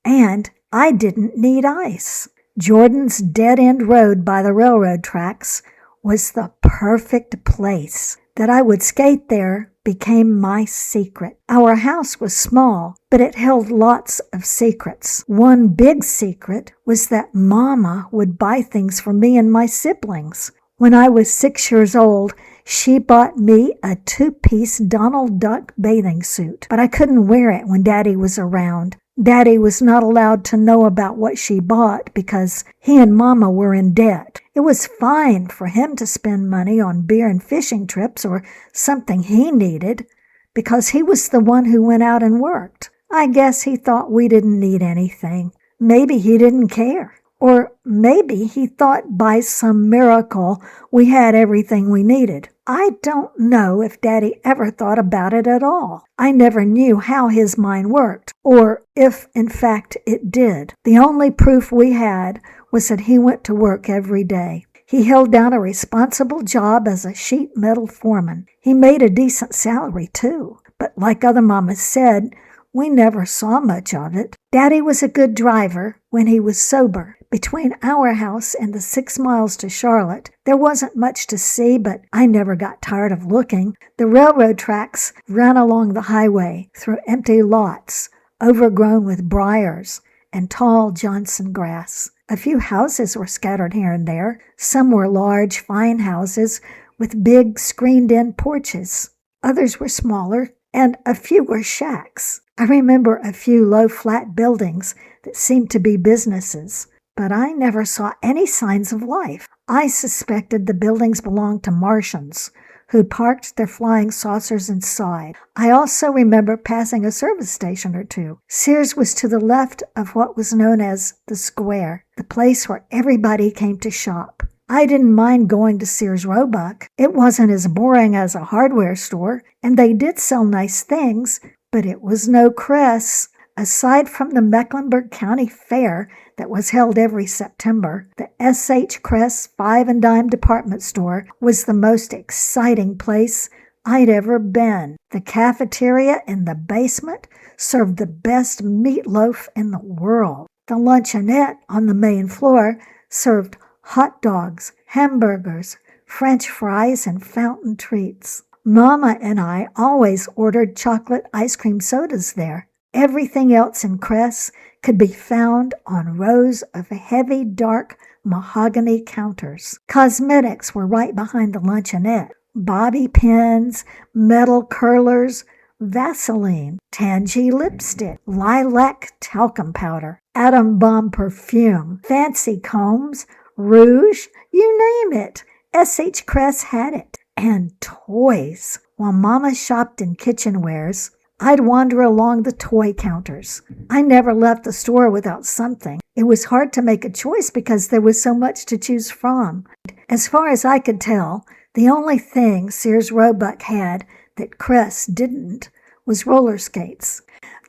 And I didn't need ice. Jordan's dead-end road by the railroad tracks was the perfect place. That I would skate there became my secret. Our house was small, but it held lots of secrets. One big secret was that Mama would buy things for me and my siblings. When I was 6 years old, she bought me a 2-piece Donald Duck bathing suit, but I couldn't wear it when Daddy was around. Daddy was not allowed to know about what she bought because he and Mama were in debt. It was fine for him to spend money on beer and fishing trips or something he needed because he was the one who went out and worked. I guess he thought we didn't need anything. Maybe he didn't care. Or maybe he thought by some miracle we had everything we needed. I don't know if Daddy ever thought about it at all. I never knew how his mind worked, or if, in fact, it did. The only proof we had was that he went to work every day. He held down a responsible job as a sheet metal foreman. He made a decent salary, too. But like other mamas said, we never saw much of it. Daddy was a good driver when he was sober. Between our house and the 6 miles to Charlotte, there wasn't much to see, but I never got tired of looking. The railroad tracks ran along the highway through empty lots, overgrown with briars and tall Johnson grass. A few houses were scattered here and there. Some were large, fine houses with big, screened-in porches. Others were smaller, and a few were shacks. I remember a few low, flat buildings that seemed to be businesses, but I never saw any signs of life. I suspected the buildings belonged to Martians, who parked their flying saucers inside. I also remember passing a service station or two. Sears was to the left of what was known as the Square, the place where everybody came to shop. I didn't mind going to Sears Roebuck. It wasn't as boring as a hardware store, and they did sell nice things, but it was no Kress. Aside from the Mecklenburg County Fair that was held every September, the S.H. Kress 5 and Dime department store was the most exciting place I'd ever been. The cafeteria in the basement served the best meatloaf in the world. The luncheonette on the main floor served hot dogs, hamburgers, French fries, and fountain treats. Mama and I always ordered chocolate ice cream sodas there. Everything else in Kress could be found on rows of heavy, dark mahogany counters. Cosmetics were right behind the luncheonette. Bobby pins, metal curlers, Vaseline, Tangy lipstick, lilac talcum powder, atom bomb perfume, fancy combs, rouge, you name it. S.H. Kress had it. And toys. While Mama shopped in kitchenwares, I'd wander along the toy counters. I never left the store without something. It was hard to make a choice because there was so much to choose from. As far as I could tell, the only thing Sears Roebuck had that Kress didn't was roller skates.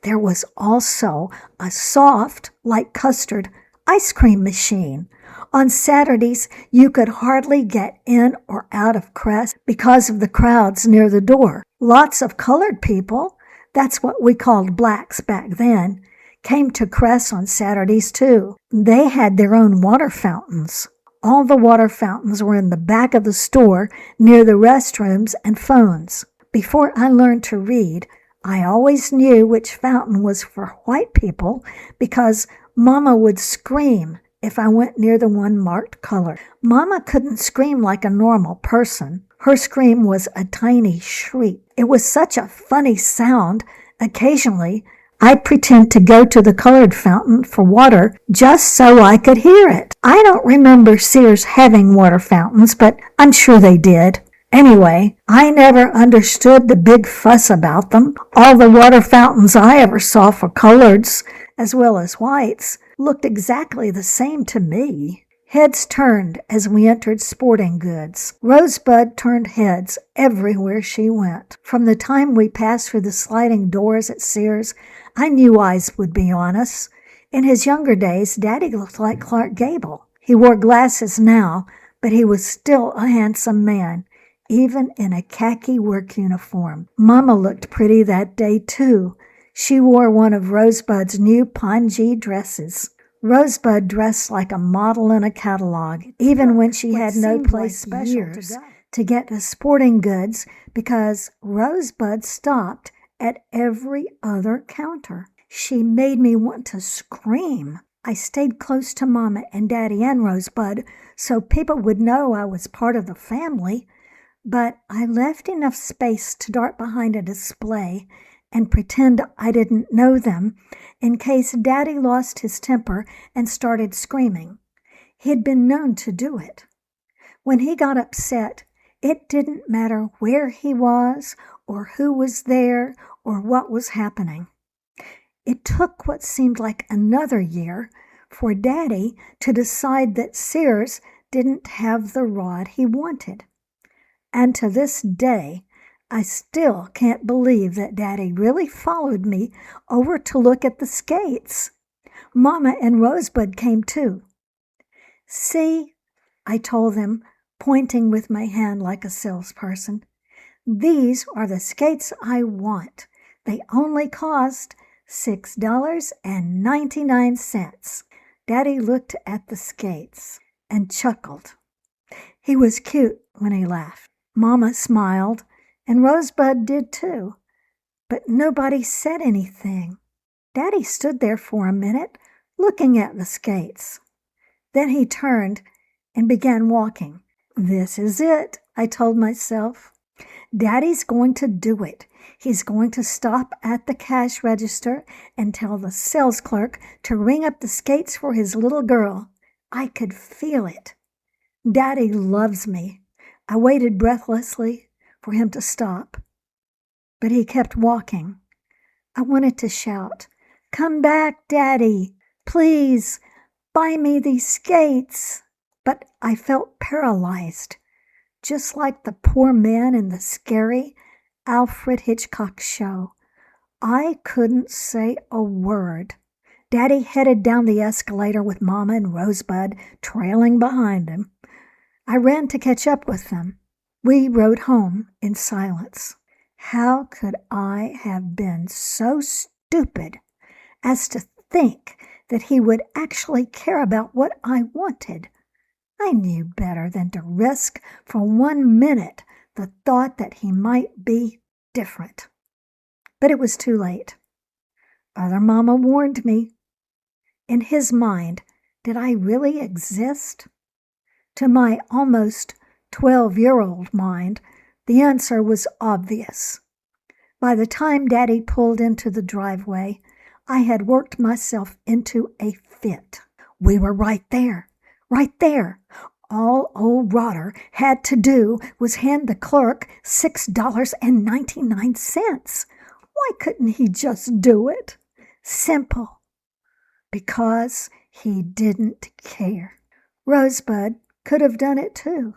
There was also a soft, like custard, ice cream machine. On Saturdays, you could hardly get in or out of Kress because of the crowds near the door. Lots of colored people, that's what we called blacks back then, came to Kress on Saturdays too. They had their own water fountains. All the water fountains were in the back of the store near the restrooms and phones. Before I learned to read, I always knew which fountain was for white people because Mama would scream if I went near the one marked color. Mama couldn't scream like a normal person. Her scream was a tiny shriek. It was such a funny sound. Occasionally, I'd pretend to go to the colored fountain for water just so I could hear it. I don't remember Sears having water fountains, but I'm sure they did. Anyway, I never understood the big fuss about them. All the water fountains I ever saw for coloreds, as well as whites, looked exactly the same to me. Heads turned as we entered sporting goods. Rosebud turned heads everywhere she went. From the time we passed through the sliding doors at Sears, I knew eyes would be on us. In his younger days, Daddy looked like Clark Gable. He wore glasses now, but he was still a handsome man, even in a khaki work uniform. Mama looked pretty that day, too. She wore one of Rosebud's new pongee dresses. Rosebud dressed like a model in a catalog, even when she had no place special to get to sporting goods, because Rosebud stopped at every other counter. She made me want to scream. I stayed close to Mama and Daddy and Rosebud so people would know I was part of the family, but I left enough space to dart behind a display and pretend I didn't know them in case Daddy lost his temper and started screaming. He'd been known to do it. When he got upset, it didn't matter where he was or who was there or what was happening. It took what seemed like another year for Daddy to decide that Sears didn't have the rod he wanted. And to this day, I still can't believe that Daddy really followed me over to look at the skates. Mama and Rosebud came too. "See," I told them, pointing with my hand like a salesperson. "These are the skates I want. They only cost $6.99. Daddy looked at the skates and chuckled. He was cute when he laughed. Mama smiled, and Rosebud did too, but nobody said anything. Daddy stood there for a minute, looking at the skates. Then he turned and began walking. "This is it," I told myself. "Daddy's going to do it. He's going to stop at the cash register and tell the sales clerk to ring up the skates for his little girl." I could feel it. Daddy loves me. I waited breathlessly for him to stop, but he kept walking. I wanted to shout, "Come back, Daddy! Please, buy me these skates!" But I felt paralyzed, just like the poor man in the scary Alfred Hitchcock show. I couldn't say a word. Daddy headed down the escalator with Mama and Rosebud trailing behind him. I ran to catch up with them. We rode home in silence. How could I have been so stupid as to think that he would actually care about what I wanted? I knew better than to risk for 1 minute the thought that he might be different. But it was too late. Other Mama warned me. In his mind, did I really exist? To my almost 12-year-old mind, the answer was obvious. By the time Daddy pulled into the driveway, I had worked myself into a fit. We were right there. Right there. All old Rotter had to do was hand the clerk $6.99. Why couldn't he just do it? Simple. Because he didn't care. Rosebud could have done it too.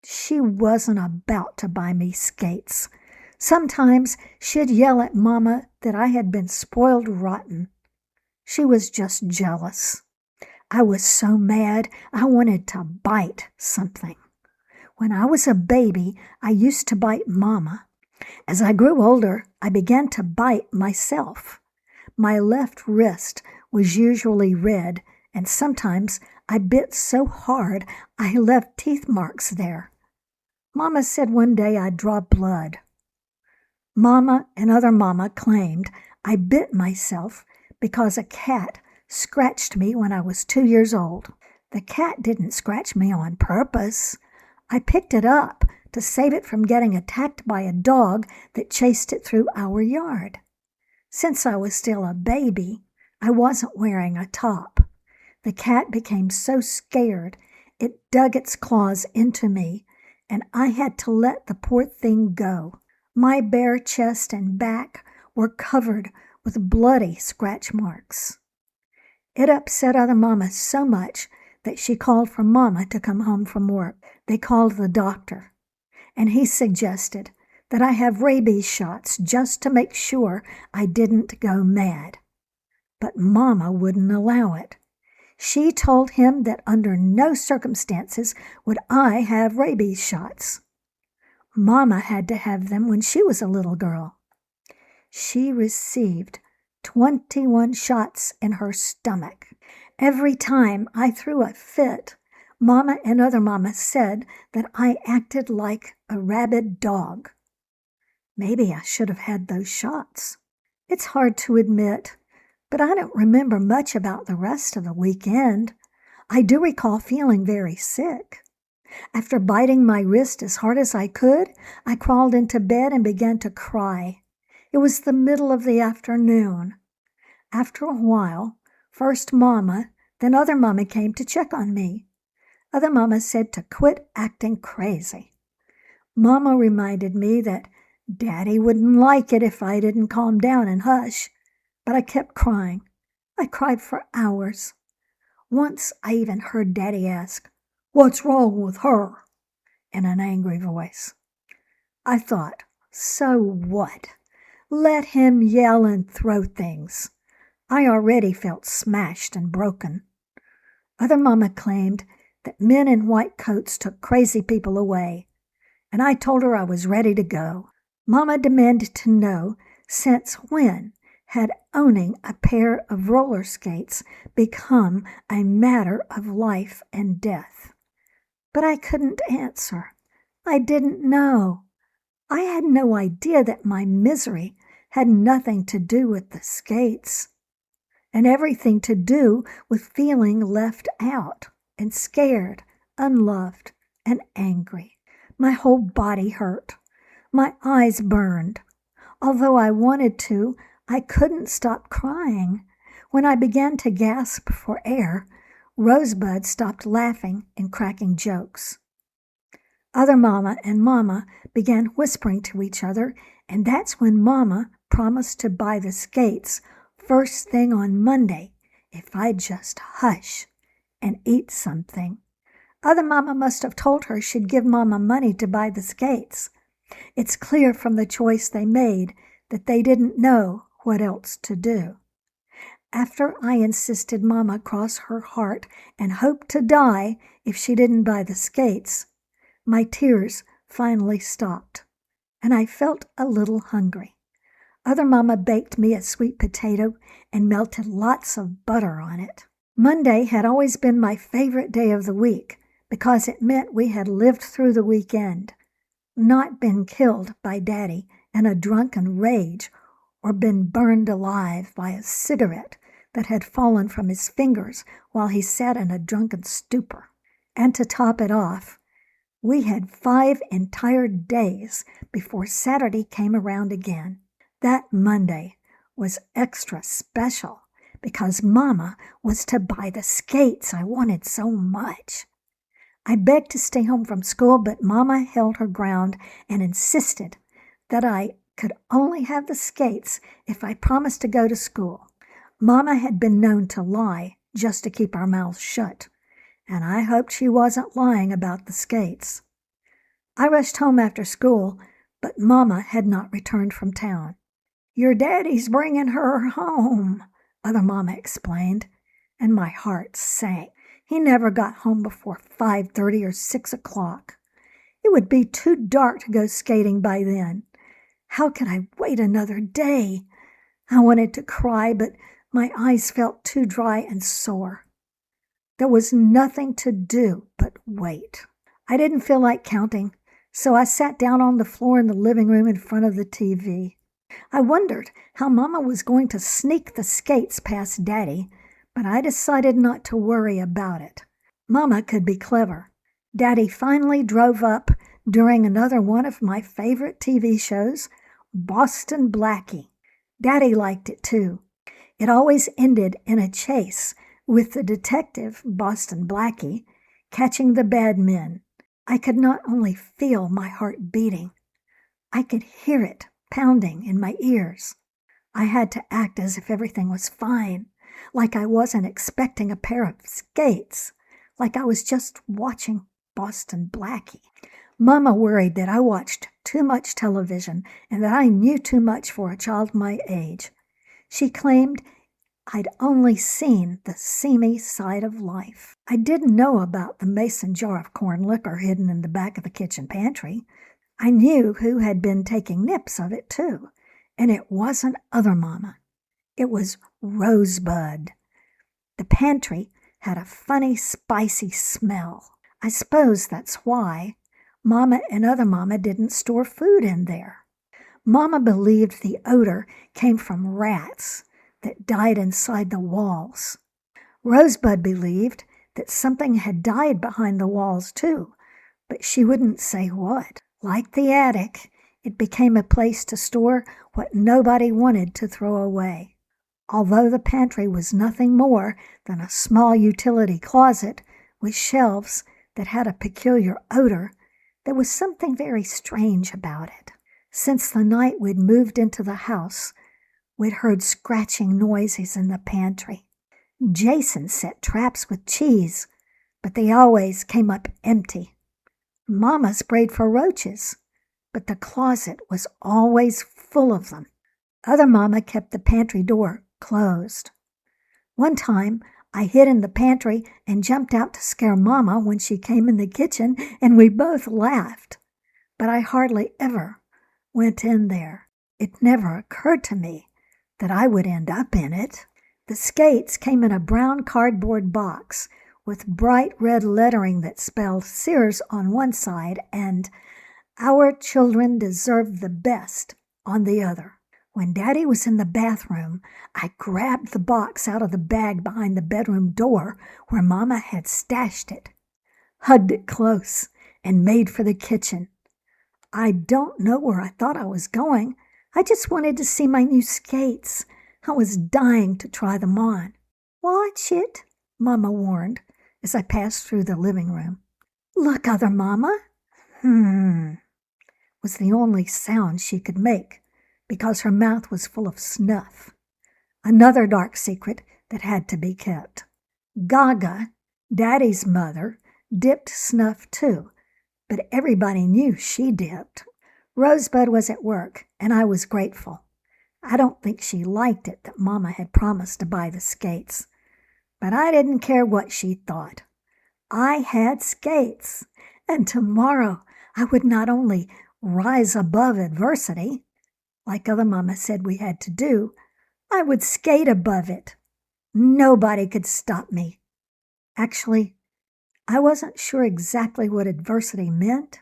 She wasn't about to buy me skates. Sometimes she'd yell at Mama that I had been spoiled rotten. She was just jealous. I was so mad I wanted to bite something. When I was a baby, I used to bite Mama. As I grew older, I began to bite myself. My left wrist was usually red, and sometimes I bit so hard I left teeth marks there. Mama said one day I'd draw blood. Mama and other Mama claimed I bit myself because a cat scratched me when I was 2 years old. The cat didn't scratch me on purpose. I picked it up to save it from getting attacked by a dog that chased it through our yard. Since I was still a baby, I wasn't wearing a top. The cat became so scared it dug its claws into me, and I had to let the poor thing go. My bare chest and back were covered with bloody scratch marks. It upset other Mamas so much that she called for Mama to come home from work. They called the doctor, and he suggested that I have rabies shots just to make sure I didn't go mad. But Mama wouldn't allow it. She told him that under no circumstances would I have rabies shots. Mama had to have them when she was a little girl. She received 21 shots in her stomach. Every time I threw a fit, Mama and other mamas said that I acted like a rabid dog. Maybe I should have had those shots. It's hard to admit, but I don't remember much about the rest of the weekend. I do recall feeling very sick. After biting my wrist as hard as I could, I crawled into bed and began to cry. It was the middle of the afternoon. After a while, first Mama, then other Mama came to check on me. Other Mama said to quit acting crazy. Mama reminded me that Daddy wouldn't like it if I didn't calm down and hush, but I kept crying. I cried for hours. Once I even heard Daddy ask, "What's wrong with her?" in an angry voice. I thought, so what? Let him yell and throw things. I already felt smashed and broken. Other Mama claimed that men in white coats took crazy people away, and I told her I was ready to go. Mama demanded to know since when had owning a pair of roller skates become a matter of life and death. But I couldn't answer. I didn't know. I had no idea that my misery had nothing to do with the skates, and everything to do with feeling left out and scared, unloved, and angry. My whole body hurt. My eyes burned. Although I wanted to, I couldn't stop crying. When I began to gasp for air, Rosebud stopped laughing and cracking jokes. Other Mama and Mama began whispering to each other, and that's when Mama promised to buy the skates first thing on Monday if I'd just hush and eat something. Other Mama must have told her she'd give Mama money to buy the skates. It's clear from the choice they made that they didn't know what else to do. After I insisted Mama cross her heart and hope to die if she didn't buy the skates, my tears finally stopped, and I felt a little hungry. Other Mama baked me a sweet potato and melted lots of butter on it. Monday had always been my favorite day of the week because it meant we had lived through the weekend, not been killed by Daddy in a drunken rage or been burned alive by a cigarette that had fallen from his fingers while he sat in a drunken stupor. And to top it off, we had 5 entire days before Saturday came around again. That Monday was extra special because Mama was to buy the skates I wanted so much. I begged to stay home from school, but Mama held her ground and insisted that I could only have the skates if I promised to go to school. Mama had been known to lie just to keep our mouths shut, and I hoped she wasn't lying about the skates. I rushed home after school, but Mama had not returned from town. "Your daddy's bringing her home," other Mama explained, and my heart sank. He never got home before 5:30 or 6 o'clock. It would be too dark to go skating by then. How could I wait another day? I wanted to cry, but my eyes felt too dry and sore. There was nothing to do but wait. I didn't feel like counting, so I sat down on the floor in the living room in front of the TV. I wondered how Mama was going to sneak the skates past Daddy, but I decided not to worry about it. Mama could be clever. Daddy finally drove up during another one of my favorite TV shows, Boston Blackie. Daddy liked it too. It always ended in a chase with the detective, Boston Blackie, catching the bad men. I could not only feel my heart beating, I could hear it pounding in my ears. I had to act as if everything was fine, like I wasn't expecting a pair of skates, like I was just watching Boston Blackie. Mama worried that I watched too much television and that I knew too much for a child my age. She claimed I'd only seen the seamy side of life. I didn't know about the mason jar of corn liquor hidden in the back of the kitchen pantry. I knew who had been taking nips of it too, and it wasn't other Mama. It was Rosebud. The pantry had a funny, spicy smell. I suppose that's why Mama and other Mama didn't store food in there. Mama believed the odor came from rats that died inside the walls. Rosebud believed that something had died behind the walls too, but she wouldn't say what. Like the attic, it became a place to store what nobody wanted to throw away. Although the pantry was nothing more than a small utility closet with shelves that had a peculiar odor, there was something very strange about it. Since the night we'd moved into the house, we'd heard scratching noises in the pantry. Jason set traps with cheese, but they always came up empty. Mama sprayed for roaches, but the closet was always full of them. Other Mama kept the pantry door closed. One time, I hid in the pantry and jumped out to scare Mama when she came in the kitchen, and we both laughed. But I hardly ever went in there. It never occurred to me that I would end up in it. The skates came in a brown cardboard box with bright red lettering that spelled Sears on one side and "Our children deserve the best" on the other. When Daddy was in the bathroom, I grabbed the box out of the bag behind the bedroom door where Mama had stashed it, hugged it close, and made for the kitchen. I don't know where I thought I was going. I just wanted to see my new skates. I was dying to try them on. "Watch it," Mama warned as I passed through the living room. "Look, other Mama." Was the only sound she could make, because her mouth was full of snuff. Another dark secret that had to be kept. Gaga, Daddy's mother, dipped snuff too, but everybody knew she dipped. Rosebud was at work, and I was grateful. I don't think she liked it that Mama had promised to buy the skates, but I didn't care what she thought. I had skates, and tomorrow I would not only rise above adversity, like other Mama said we had to do, I would skate above it. Nobody could stop me. Actually, I wasn't sure exactly what adversity meant,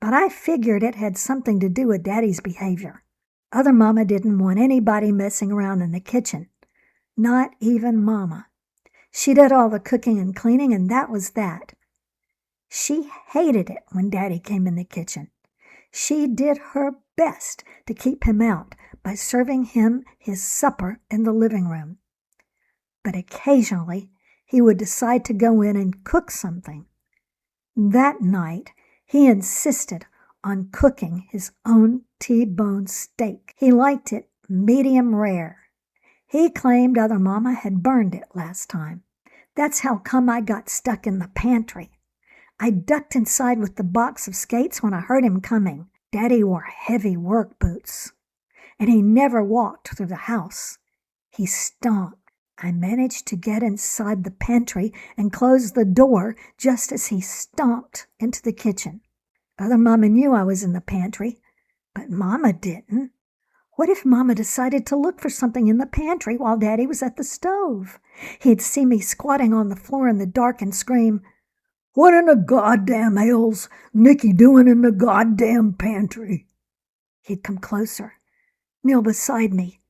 but I figured it had something to do with Daddy's behavior. Other Mama didn't want anybody messing around in the kitchen, not even Mama. She did all the cooking and cleaning, and that was that. She hated it when Daddy came in the kitchen. She did her best to keep him out by serving him his supper in the living room. But occasionally he would decide to go in and cook something. That night he insisted on cooking his own T-bone steak. He liked it medium rare. He claimed other Mama had burned it last time. That's how come I got stuck in the pantry. I ducked inside with the box of skates when I heard him coming. Daddy wore heavy work boots, and he never walked through the house. He stomped. I managed to get inside the pantry and close the door just as he stomped into the kitchen. Other Mama knew I was in the pantry, but Mama didn't. What if Mama decided to look for something in the pantry while Daddy was at the stove? He'd see me squatting on the floor in the dark and scream, "What in the goddamn hell's Niki doing in the goddamn pantry?" He'd come closer, kneel beside me.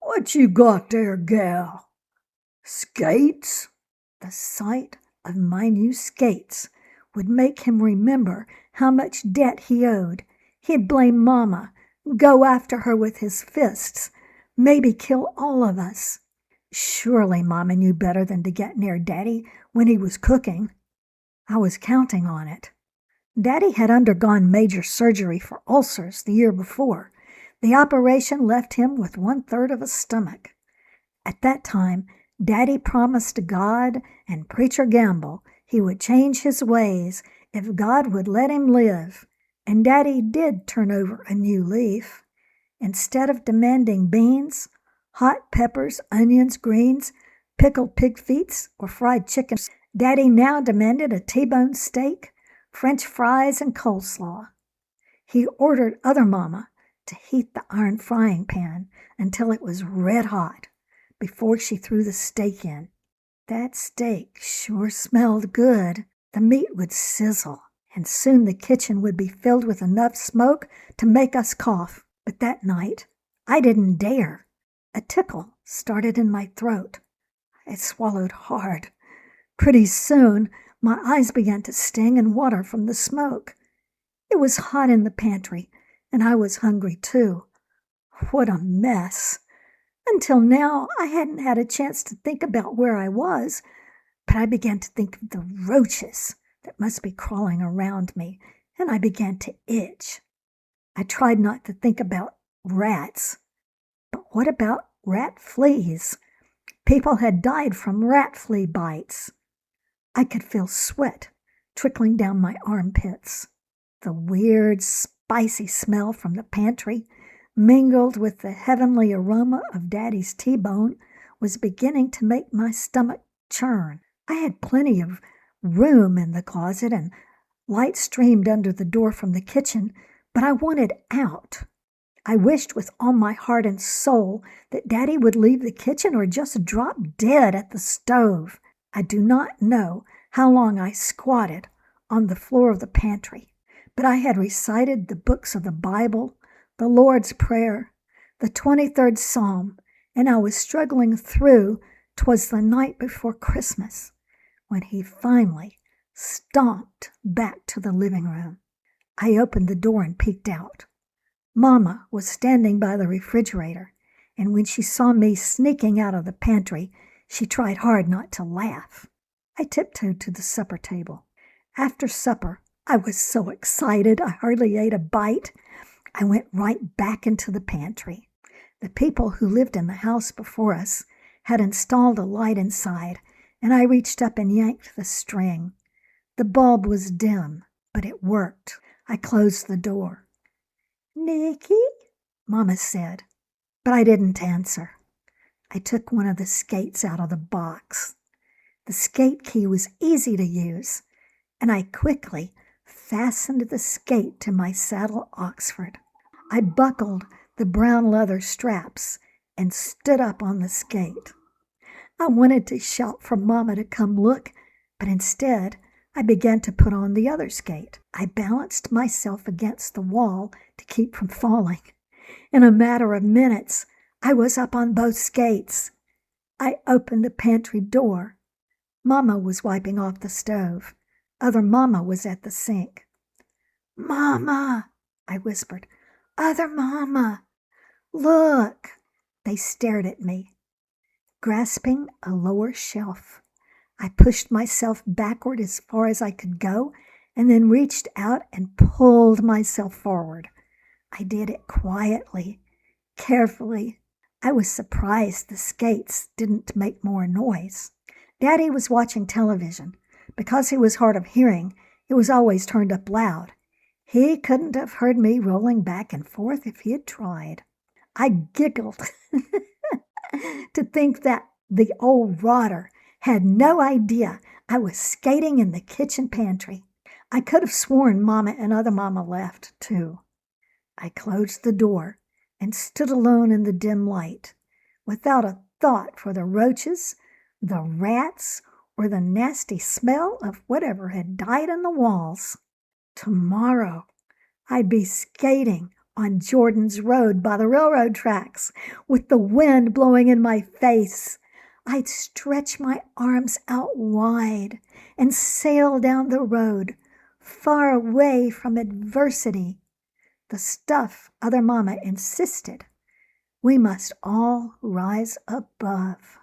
"What you got there, gal? Skates?" The sight of my new skates would make him remember how much debt he owed. He'd blame Mama, go after her with his fists, maybe kill all of us. Surely Mama knew better than to get near Daddy when he was cooking. I was counting on it. Daddy had undergone major surgery for ulcers the year before. The operation left him with 1/3 of a stomach. At that time, Daddy promised to God and Preacher Gamble he would change his ways if God would let him live, and Daddy did turn over a new leaf. Instead of demanding beans, hot peppers, onions, greens, pickled pig feet, or fried chicken, Daddy now demanded a T-bone steak, French fries, and coleslaw. He ordered other Mama to heat the iron frying pan until it was red hot before she threw the steak in. That steak sure smelled good. The meat would sizzle, and soon the kitchen would be filled with enough smoke to make us cough. But that night, I didn't dare. A tickle started in my throat. I swallowed hard. Pretty soon, my eyes began to sting and water from the smoke. It was hot in the pantry, and I was hungry too. What a mess! Until now, I hadn't had a chance to think about where I was, but I began to think of the roaches that must be crawling around me, and I began to itch. I tried not to think about rats, but what about rat fleas? People had died from rat flea bites. I could feel sweat trickling down my armpits. The weird, spicy smell from the pantry, mingled with the heavenly aroma of Daddy's T-bone, was beginning to make my stomach churn. I had plenty of room in the closet, and light streamed under the door from the kitchen, but I wanted out. I wished with all my heart and soul that Daddy would leave the kitchen or just drop dead at the stove. I do not know how long I squatted on the floor of the pantry, but I had recited the books of the Bible, the Lord's Prayer, the 23rd Psalm, and I was struggling through. 'Twas the night before Christmas when he finally stomped back to the living room. I opened the door and peeked out. Mama was standing by the refrigerator, and when she saw me sneaking out of the pantry, she tried hard not to laugh. I tiptoed to the supper table. After supper, I was so excited I hardly ate a bite. I went right back into the pantry. The people who lived in the house before us had installed a light inside, and I reached up and yanked the string. The bulb was dim, but it worked. I closed the door. "Niki?" Mama said, but I didn't answer. I took one of the skates out of the box. The skate key was easy to use, and I quickly fastened the skate to my saddle Oxford. I buckled the brown leather straps and stood up on the skate. I wanted to shout for Mama to come look, but instead I began to put on the other skate. I balanced myself against the wall to keep from falling. In a matter of minutes, I was up on both skates. I opened the pantry door. Mama was wiping off the stove. Other Mama was at the sink. "Mama," I whispered. "Other Mama, look." They stared at me. Grasping a lower shelf, I pushed myself backward as far as I could go and then reached out and pulled myself forward. I did it quietly, carefully. I was surprised the skates didn't make more noise. Daddy was watching television. Because he was hard of hearing, it was always turned up loud. He couldn't have heard me rolling back and forth if he had tried. I giggled to think that the old rotter had no idea I was skating in the kitchen pantry. I could have sworn Mama and other Mama left, too. I closed the door and stood alone in the dim light, without a thought for the roaches, the rats, or the nasty smell of whatever had died in the walls. Tomorrow, I'd be skating on Jordan's Road by the railroad tracks, with the wind blowing in my face. I'd stretch my arms out wide and sail down the road, far away from adversity. The stuff other Mama insisted we must all rise above.